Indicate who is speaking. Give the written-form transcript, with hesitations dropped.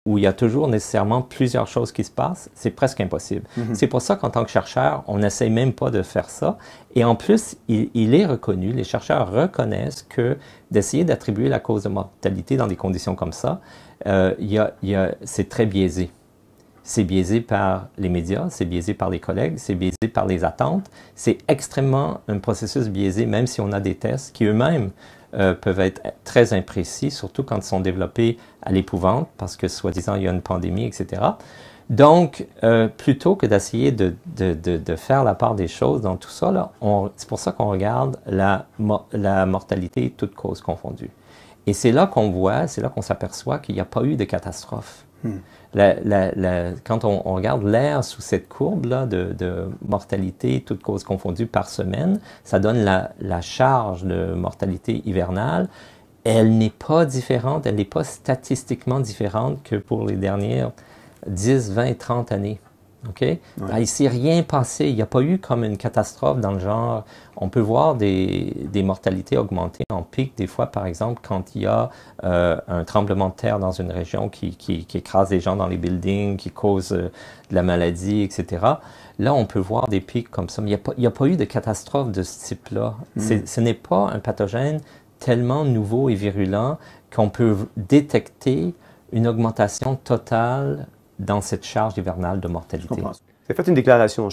Speaker 1: où il y a toujours nécessairement plusieurs choses qui se passent, c'est presque impossible. C'est pour ça qu'en tant que chercheur, on n'essaye même pas de faire ça. Et en plus, il est reconnu, les chercheurs reconnaissent que d'essayer d'attribuer la cause de mortalité dans des conditions comme ça, c'est très biaisé. C'est biaisé par les médias, c'est biaisé par les collègues, c'est biaisé par les attentes. C'est extrêmement un processus biaisé, même si on a des tests qui eux-mêmes peuvent être très imprécis, surtout quand ils sont développés à l'épouvante, parce que soi-disant il y a une pandémie, etc. Donc, plutôt que d'essayer de faire la part des choses dans tout ça, c'est pour ça qu'on regarde la mortalité, toutes causes confondues. Et c'est là qu'on voit, c'est là qu'on s'aperçoit qu'il n'y a pas eu de catastrophe. Quand on regarde l'air sous cette courbe-là de mortalité, toutes causes confondues par semaine, ça donne la charge de mortalité hivernale. Elle n'est pas différente, elle n'est pas statistiquement différente que pour les dernières 10, 20, 30 années. OK? Ouais. Il ne s'est rien passé. Il n'y a pas eu comme une catastrophe dans le genre. On peut voir des mortalités augmenter en pic, des fois, par exemple, quand il y a un tremblement de terre dans une région qui écrase les gens dans les buildings, qui cause de la maladie, etc. Là, on peut voir des pics comme ça. Mais il n'y a pas eu de catastrophe de ce type-là. Ce n'est pas un pathogène tellement nouveau et virulent qu'on peut détecter une augmentation totale dans cette charge hivernale de mortalité.
Speaker 2: Je comprends. Vous avez fait une déclaration